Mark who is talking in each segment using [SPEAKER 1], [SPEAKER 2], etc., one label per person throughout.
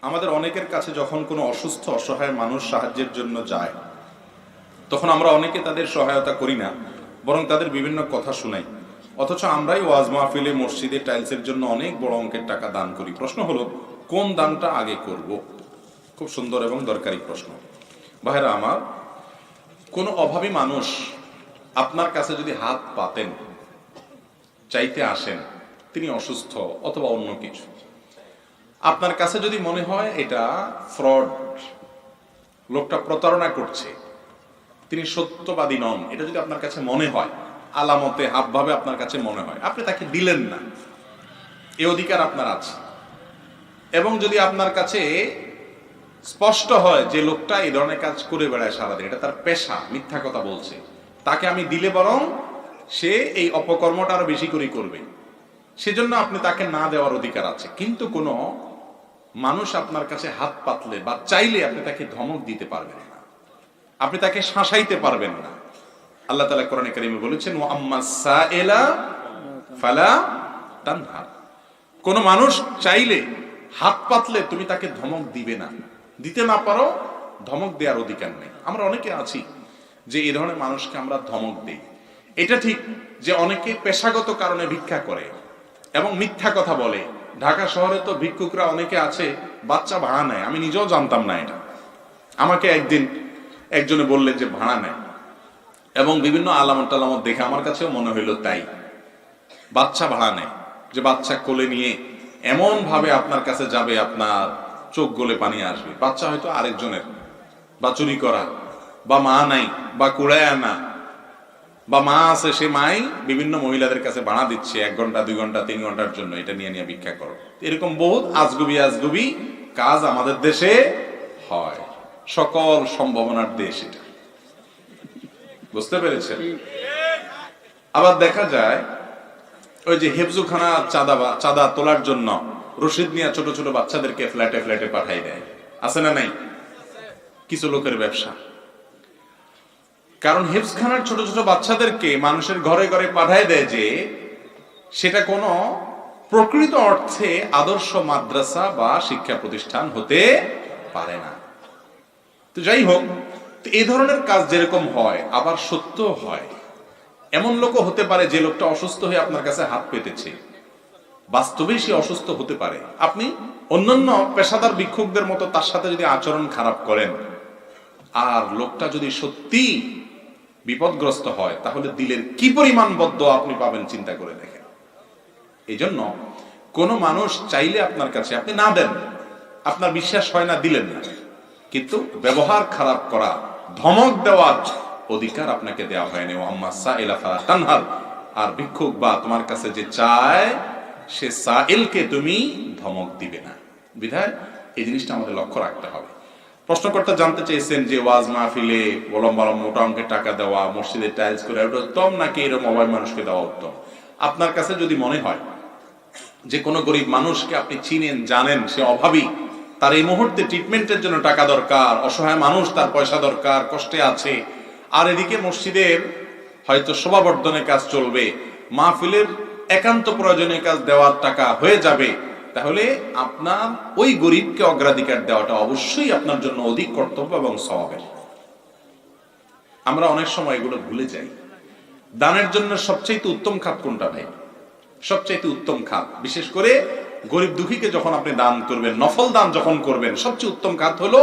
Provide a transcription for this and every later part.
[SPEAKER 1] আমাদের অনেকের কাছে যখন কোনো অসুস্থ অসহায় মানুষ সাহায্যের জন্য যায়, তখন আমরা অনেকে তাদের সহায়তা করি না, বরং তাদের বিভিন্ন কথা শুনাই। অথচ আমরাই ওয়াজ মাহফিলে, মসজিদে টাইলসের জন্য অনেক বড় অঙ্কের টাকা দান করি। প্রশ্ন হলো, কোন দানটা আগে করব? খুব সুন্দর এবং দরকারি প্রশ্ন। ভাইরা আমার, কোনো অভাবী মানুষ আপনার কাছে যদি হাত পাতেন, চাইতে আসেন, তিনি অসুস্থ অথবা অন্য কিছু, আপনার কাছে যদি মনে হয় এটা ফ্রড, লোকটা প্রতারণা করছে, তিনি সত্যবাদী নন, এটা যদি আপনার কাছে মনে হয়, আলামতে হাবভাবে আপনার কাছে মনে হয়, আপনি তাকে দিলেন না, এ অধিকার আপনার আছে। এবং যদি আপনার কাছে স্পষ্ট হয় যে লোকটা এই ধরনের কাজ করে বেড়ায় সারাদিন, এটা তার পেশা, মিথ্যা কথা বলছে, তাকে আমি দিলে বরং সে এই অপকর্মটা আরো বেশি করে করবে, সেজন্য আপনি তাকে না দেওয়ার অধিকার আছে। কিন্তু কোনো মানুষ আপনার কাছে হাত পাতলে বা চাইলে আপনি তাকে ধমক দিতে পারবেন না, আপনি তাকে শাসাইতে পারবেন না। আল্লাহ তাআলা কোরআনে কারিমে বলেছেন, ওয়া আম্মাস সাইলা ফালা তানহার। কোন মানুষ চাইলে হাত পাতলে তুমি তাকে ধমক দিবে না, দিতে না পারো, ধমক দেওয়ার অধিকার নেই। আমরা অনেকে আছি যে এই ধরনের মানুষকে আমরা ধমক দেই। এটা ঠিক যে অনেকে পেশাগত কারণে ভিক্ষা করে এবং মিথ্যা কথা বলে। ঢাকা শহরে তো ভিক্ষুকরা অনেকে আছে বাচ্চা ভাড়া নেয়, আমি নিজেও জানতাম না এটা। আমাকে একদিন একজনে বললেন যে ভাড়া নেয়, এবং বিভিন্ন আলামত টালামত দেখে আমার কাছেও মনে হইল তাই। বাচ্চা ভাড়া নেয়, যে বাচ্চা কোলে নিয়ে এমন ভাবে আপনার কাছে যাবে, আপনার চোখ গলে পানি আসবে। বাচ্চা হয়তো আরেকজনের, বা চুরি করা, বা মা নাই, বা কুড়ায় আনা, বা মা আছে, সে মাই বিভিন্ন মহিলাদের কাছে ভাড়া দিচ্ছে 1 ঘন্টা 2 ঘন্টা 3 ঘন্টার জন্য, এটা নিয়ে নিয়ে ভিক্ষা করো। এরকম বহুত আজগুবি কাজ আমাদের দেশে হয়। সকল সম্ভাবনার দেশ এটা, বুঝতে পেরেছেন? আবার দেখা যায় ওই যে হেফজুখানা চাঁদা তোলার জন্য রশিদ নিয়ে ছোট ছোট বাচ্চাদেরকে ফ্ল্যাটে ফ্ল্যাটে পাঠাই দেয়, আছে না নাই? কিছু লোকের ব্যবসা। কারণ হেফজখানার ছোট ছোট বাচ্চাদেরকে মানুষের ঘরে ঘরে পাঠায় দেয় যে সেটা কোনো প্রকৃত অর্থে আদর্শ মাদ্রাসা বা শিক্ষা প্রতিষ্ঠান হতে পারে না। তো যাই হোক, এই ধরনের কাজ যেরকম হয়, আবার সত্য হয়। এমন লোকও হতে পারে যে লোকটা অসুস্থ হয়ে আপনার কাছে হাত পেতেছে, বাস্তবেই সে অসুস্থ হতে পারে। আপনি অন্যান্য পেশাদার ভিক্ষুকদের মতো তার সাথে যদি আচরণ খারাপ করেন, আর লোকটা যদি সত্যি বিপদগ্রস্ত হয়, তাহলে দিলের কি পরিমাণ বদদোয়া আপনি পাবেন চিন্তা করে দেখেন। এই জন্য কোন মানুষ চাইলে আপনার কাছে আপনি না দেন, আপনার বিশ্বাস হয় না, দিলেন না, কিন্তু ব্যবহার খারাপ করা, ধমক দেওয়ার অধিকার আপনাকে দেওয়া হয়নি। ওয়া আম্মাস সাইলা ফালা তানহার। আর ভিক্ষুক বা তোমার কাছে যে চায়, সে সাইলকে তুমি ধমক দিবে না। বিধায় এই জিনিসটা আমাদের লক্ষ্য রাখতে হবে। প্রশ্নকর্তা জানতে চেয়েছেন যে ওয়াজ মাহফিলে লম্বা মোটা অঙ্কের টাকা দেওয়া, মসজিদে টাইলস করে, ওটা উত্তম নাকি এরকম অভাবী মানুষকে দেওয়া উত্তম? আপনার কাছে যদি মনে হয় যে কোনো গরিব মানুষকে আপনি চিনেন, জানেন, সে অভাবী, তার এই মুহূর্তে ট্রিটমেন্টের জন্য টাকা দরকার, অসহায় মানুষ, তার পয়সা দরকার, কষ্টে আছে, আর এদিকে মসজিদের হয়তো শোভাবর্ধনের কাজ চলবে, মাহফিলের একান্ত প্রয়োজনীয় কাজ দেওয়ার টাকা হয়ে যাবে, তাহলে আপনার ওই গরিবকে অগ্রাধিকার দেওয়াটা অবশ্যই আপনার জন্য অধিক কর্তব্য এবং সওয়াবের। আমরা অনেক সময় এগুলো ভুলে যাই। দানের জন্য সবচেয়ে উত্তম খাত কোনটা ভাই? সবচেয়ে উত্তম খাত, বিশেষ করে গরিব দুঃখীকে যখন আপনি দান করবেন, নফল দান যখন করবেন, সবচেয়ে উত্তম খাত হলো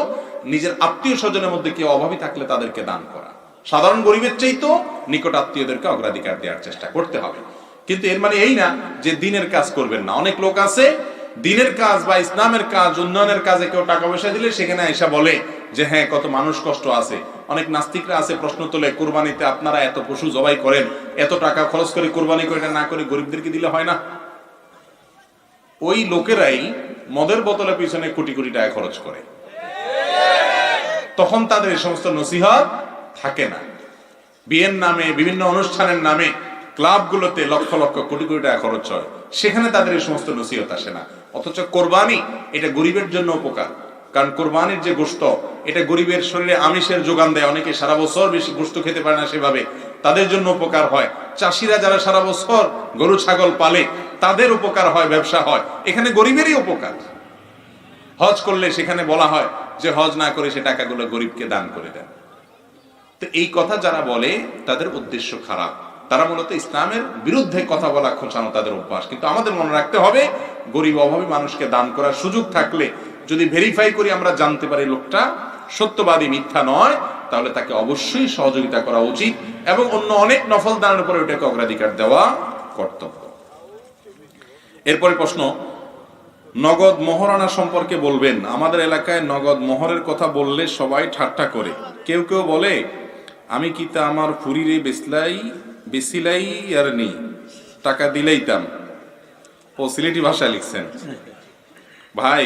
[SPEAKER 1] নিজের আত্মীয় স্বজনের মধ্যে কেউ অভাবী থাকলে তাদেরকে দান করা। সাধারণ গরিবের চাইতেও নিকট আত্মীয়দেরকে অগ্রাধিকার দেওয়ার চেষ্টা করতে হবে। কিন্তু এর মানে এই না যে দিনের কাজ করবেন না। অনেক লোক আছে দিনের কাজ বা ইসলামের কাজ, উন্নয়নের কাজে কেউ টাকা পয়সা দিলে সেখানে আইসা বলে যে হ্যাঁ, কত মানুষ কষ্ট আছে। অনেক নাস্তিকরা আছে, প্রশ্ন তোলে, কুরবানিতে আপনারা এত পশু জবাই করেন, এত টাকা খরচ করে কুরবানি করে, না করে গরিবদেরকে দিলে হয় না? ওই লোকেরাই মদের বোতলের পিছনে কোটি কোটি টাকা খরচ করে, তখন তাদের এই সমস্ত নসিহত থাকে না। বিয়ের নামে, বিভিন্ন অনুষ্ঠানের নামে ক্লাবগুলোতে লক্ষ লক্ষ কোটি কোটি টাকা খরচ হয়, সেখানে তাদের এই সমস্ত নসিহত আসে না। অথচ কোরবানি এটা গরিবের জন্য উপকার, কারণ কোরবানির যে গোশত, এটা গরিবের শরীরে আমিষের যোগান দেয়। অনেকে সারা বছর বেশি গোশত খেতে পারে না, সেভাবে তাদের জন্য উপকার হয়। চাষিরা যারা সারা বছর গরু ছাগল পালে, তাদের উপকার হয়, ব্যবসা হয়, এখানে গরিবেরই উপকার। হজ করলে সেখানে বলা হয় যে হজ না করে সে টাকাগুলো গরিবকে দান করে দেন। তো এই কথা যারা বলে তাদের উদ্দেশ্য খারাপ, তারা মূলত ইসলামের বিরুদ্ধে কথা বলা, খোঁচানো তাদের অভ্যাস। কিন্তু আমাদের মনে রাখতে হবে, গরিব অভাবী মানুষকে দান করার সুযোগ থাকলে যদি ভেরিফাই করি, আমরা জানতে পারি লোকটা সত্যবাদী, মিথ্যা নয়, তাহলে তাকে অবশ্যই সহযোগিতা করা উচিত এবং অন্য অনেক নফল দানের উপরে ওটাকে অগ্রাধিকার দেওয়া কর্তব্য। এরপরে প্রশ্ন, নগদ মোহরানা সম্পর্কে বলবেন। আমাদের এলাকায় নগদ মোহরের কথা বললে সবাই ঠাট্টা করে। কেউ কেউ বলে আমি কি তা আমার ফুরিরে বেসিলাই আর নেই, টাকা দিলেইতাম। ও সিলেটি ভাষায় লিখছেন। ভাই,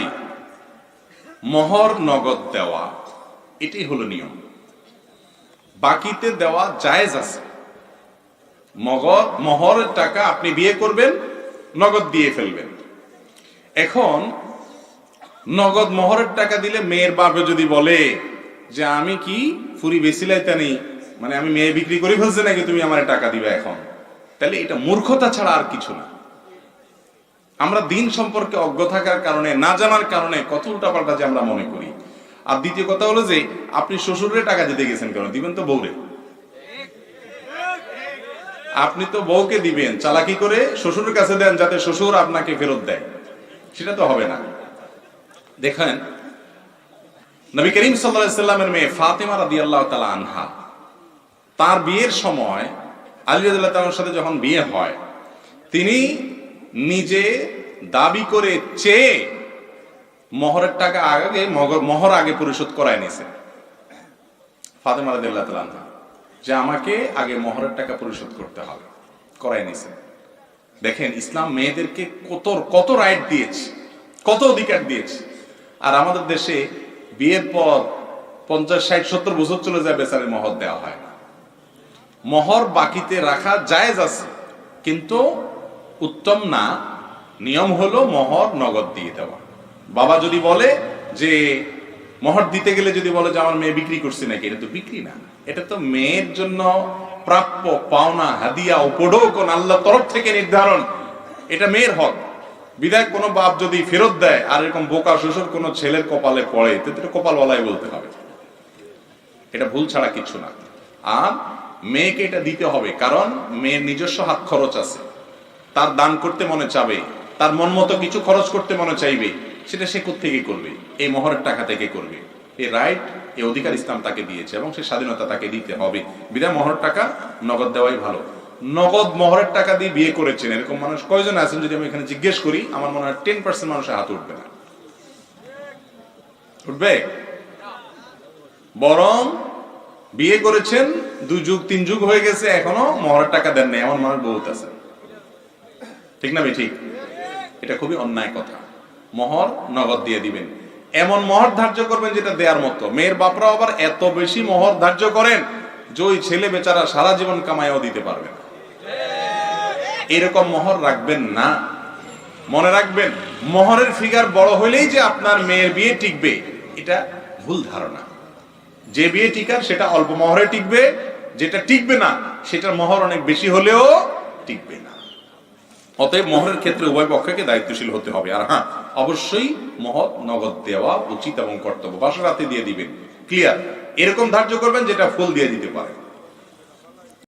[SPEAKER 1] মোহর নগদ দেওয়া এটাই হলো নিয়ম, বাকিতে দেওয়া জায়েজ আছে। মোহরের টাকা আপনি বিয়ে করবেন, নগদ দিয়ে ফেলবেন। এখন নগদ মোহরের টাকা দিলে মেয়ের বাপে যদি বলে যে আমি কি ফুরি বেসিলাইতা নেই, মানে আমি মেয়ে বিক্রি করে ফেলছে নাকি তুমি আমার টাকা দিবে এখন, তাহলে এটা মূর্খতা ছাড়া আর কিছু না। আমরা দিন সম্পর্কে অজ্ঞ থাকার কারণে, না জানার কারণে কত উল্টাপাল্টা যে আমরা মনে করি। আর দ্বিতীয় কথা হলো যে আপনি শ্বশুরের টাকা দিতে গেছেন কেন? দিবেন তো বউরে। আপনি তো বউকে দিবেন, চালাকি করে শ্বশুরের কাছে দেন যাতে শ্বশুর আপনাকে ফেরত দেয়, সেটা তো হবে না। দেখেন, নবী করিম সাল্লাল্লাহু আলাইহি সাল্লামের মেয়ে ফাতেমা রাদিয়াল্লাহু তাআলা আনহা, তার বিয়ের সময় আলী রাদিয়াল্লাহু তাআলার সাথে যখন বিয়ে হয়, তিনি নিজে দাবি করে চেয়ে মোহরের টাকা মোহর আগে পরিশোধ করায় নিয়েছেন ফাতেমা রাদিয়াল্লাহু তাআলা আনহা, যে আমাকে আগে মোহরের টাকা পরিশোধ করতে হবে, করায় নিয়েছেন। দেখেন, ইসলাম মেয়েদেরকে কত রাইট দিয়েছে, কত অধিকার দিয়েছে। আর আমাদের দেশে বিয়ের পর 50, 60, 70 বছর চলে যায়, বেচারে মোহর দেওয়া হয় না। মোহর বাকিতে রাখা জায়েজ আছে, কিন্তু উত্তম না। নিয়ম হলো মোহর নগদ দিয়ে দেওয়া। বাবা যদি বলে যে মোহর দিতে গেলে যদি বলে যে আমার মেয়ে বিক্রি করছে নাকি, এটা তো বিক্রি না, এটা তো মেয়ের জন্য প্রাপ্য পাওনা, হাদিয়া, উপঢৌকন কোন আল্লাহর তরফ থেকে নির্ধারণ, এটা মেয়ের হক। বিধায় কোনো বাপ যদি ফেরত দেয় আর এরকম বোকা শ্বশুর কোনো ছেলের কপালে পড়ে, তো কপালওয়ালাই বলতে হবে, এটা ভুল ছাড়া কিছু না। আর মেয়েকে এটা দিতে হবে, কারণ মেয়ের নিজস্ব হাত খরচ আছে, তার দান করতে মনে চাবে, তার মন মতো কিছু খরচ করতে মনে চাইবে, সেটা সে কোত্থেকে করবে? এই মোহরের টাকা থেকে করবে। এই রাইট, এই অধিকার ইসলাম তাকে দিয়েছে এবং সে স্বাধীনতা তাকে দিতে হবে। বিধায় মোহরের টাকা নগদ দেওয়াই ভালো। নগদ মোহরের টাকা দিয়ে বিয়ে করেছেন এরকম মানুষ কয়জন আছেন যদি আমি এখানে জিজ্ঞেস করি, আমার মনে হয় 10% মানুষের হাত উঠবে না। উঠবে? বরং বিয়ে করেছেন 2 যুগ 3 যুগ হয়ে গেছে, এখনো মোহরের টাকা দেন নাই, এমন মানুষ বহুত আছে। ঠিক না? ঠিক। এটা খুবই অন্যায় কথা। মোহর নগদ দিয়ে দিবেন, এমন মোহর ধার্য করবেন যেটা দেওয়ার মতো। মেয়ের বাপরা আবার এত বেশি মোহর ধার্য করেন যে ওই ছেলে বেচারা সারা জীবন কামাইও দিতে পারবে না। এরকম মোহর রাখবেন না। মনে রাখবেন, মোহরের ফিগার বড় হইলেই যে আপনার মেয়ের বিয়ে টিকবে, এটা ভুল ধারণা। যে বিয়ে টিকার সেটা অল্প মোহরে টিকবে, যেটা টিকবে না সেটার মোহর অনেক বেশি হলেও টিকবে না। অতএব মোহরের ক্ষেত্রে উভয় পক্ষকে দায়িত্বশীল হতে হবে। আর হ্যাঁ, অবশ্যই মোহর নগদ দেওয়া উচিত এবং কর্তব্য। বাসর রাতে দিয়ে দিবেন, ক্লিয়ার। এরকম ধার্য করবেন যেটা ফুল দিয়ে দিতে পারে।